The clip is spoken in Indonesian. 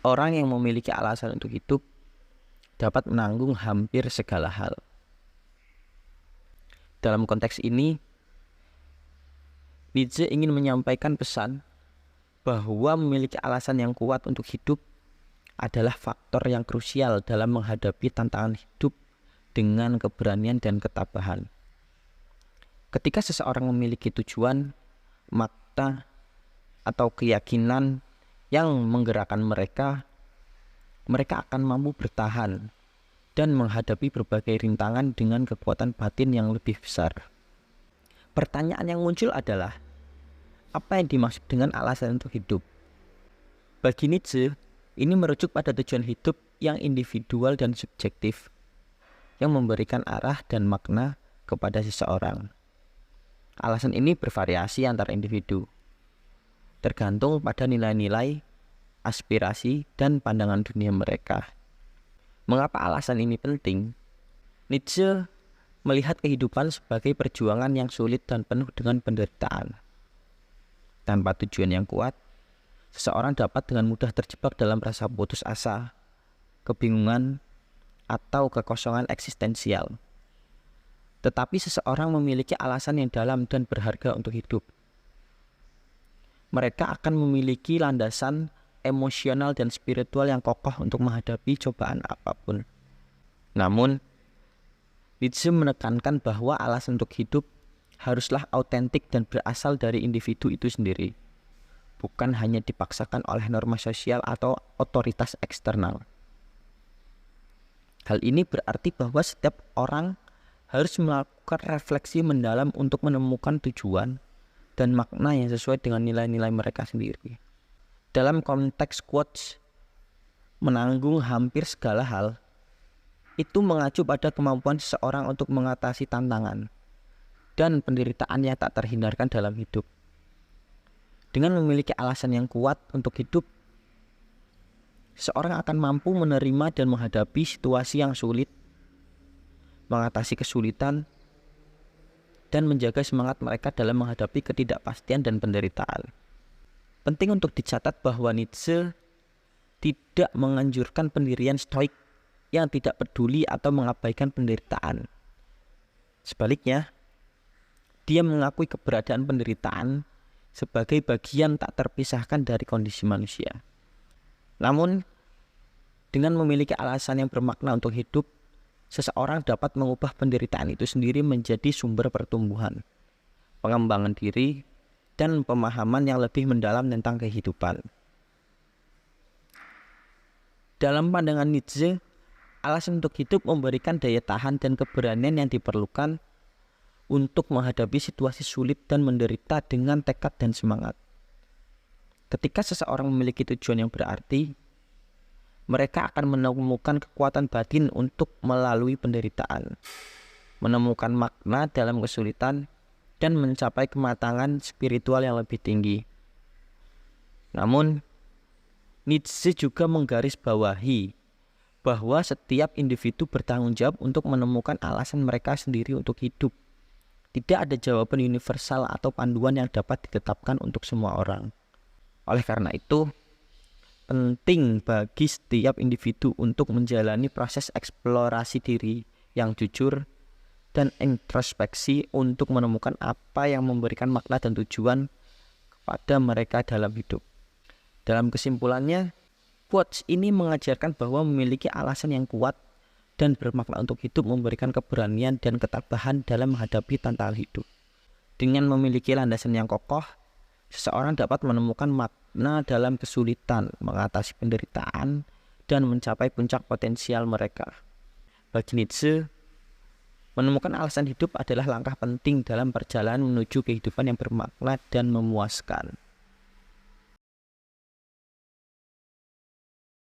Orang yang memiliki alasan untuk hidup dapat menanggung hampir segala hal. Dalam konteks ini, Nietzsche ingin menyampaikan pesan bahwa memiliki alasan yang kuat untuk hidup adalah faktor yang krusial dalam menghadapi tantangan hidup dengan keberanian dan ketabahan. Ketika seseorang memiliki tujuan, makna, atau keyakinan yang menggerakkan mereka akan mampu bertahan dan menghadapi berbagai rintangan dengan kekuatan batin yang lebih besar. Pertanyaan yang muncul adalah, apa yang dimaksud dengan alasan untuk hidup? Bagi Nietzsche, ini merujuk pada tujuan hidup yang individual dan subjektif, yang memberikan arah dan makna kepada seseorang. Alasan ini bervariasi antar individu, tergantung pada nilai-nilai, aspirasi, dan pandangan dunia mereka. Mengapa alasan ini penting? Nietzsche melihat kehidupan sebagai perjuangan yang sulit dan penuh dengan penderitaan. Tanpa tujuan yang kuat, seseorang dapat dengan mudah terjebak dalam rasa putus asa, kebingungan, atau kekosongan eksistensial. Tetapi seseorang memiliki alasan yang dalam dan berharga untuk hidup. Mereka akan memiliki landasan emosional dan spiritual yang kokoh untuk menghadapi cobaan apapun. Namun, Nietzsche menekankan bahwa alasan untuk hidup haruslah autentik dan berasal dari individu itu sendiri, bukan hanya dipaksakan oleh norma sosial atau otoritas eksternal. Hal ini berarti bahwa setiap orang harus melakukan refleksi mendalam untuk menemukan tujuan dan makna yang sesuai dengan nilai-nilai mereka sendiri. Dalam konteks quotes, menanggung hampir segala hal, itu mengacu pada kemampuan seseorang untuk mengatasi tantangan dan penderitaan yang tak terhindarkan dalam hidup. Dengan memiliki alasan yang kuat untuk hidup, seorang akan mampu menerima dan menghadapi situasi yang sulit, mengatasi kesulitan, dan menjaga semangat mereka dalam menghadapi ketidakpastian dan penderitaan. Penting untuk dicatat bahwa Nietzsche tidak menganjurkan pendirian stoik yang tidak peduli atau mengabaikan penderitaan. Sebaliknya, dia mengakui keberadaan penderitaan sebagai bagian tak terpisahkan dari kondisi manusia. Namun, dengan memiliki alasan yang bermakna untuk hidup, seseorang dapat mengubah penderitaan itu sendiri menjadi sumber pertumbuhan, pengembangan diri, dan pemahaman yang lebih mendalam tentang kehidupan. Dalam pandangan Nietzsche, alasan untuk hidup memberikan daya tahan dan keberanian yang diperlukan untuk menghadapi situasi sulit dan menderita dengan tekad dan semangat. Ketika seseorang memiliki tujuan yang berarti, mereka akan menemukan kekuatan batin untuk melalui penderitaan, menemukan makna dalam kesulitan, dan mencapai kematangan spiritual yang lebih tinggi. Namun, Nietzsche juga menggarisbawahi bahwa setiap individu bertanggung jawab untuk menemukan alasan mereka sendiri untuk hidup. Tidak ada jawaban universal atau panduan yang dapat ditetapkan untuk semua orang. Oleh karena itu, penting bagi setiap individu untuk menjalani proses eksplorasi diri yang jujur dan introspeksi untuk menemukan apa yang memberikan makna dan tujuan kepada mereka dalam hidup. Dalam kesimpulannya, quotes ini mengajarkan bahwa memiliki alasan yang kuat dan bermakna untuk hidup memberikan keberanian dan ketabahan dalam menghadapi tantangan hidup. Dengan memiliki landasan yang kokoh, seseorang dapat menemukan makna dalam kesulitan, mengatasi penderitaan, dan mencapai puncak potensial mereka. Bagi Nietzsche, menemukan alasan hidup adalah langkah penting dalam perjalanan menuju kehidupan yang bermakna dan memuaskan.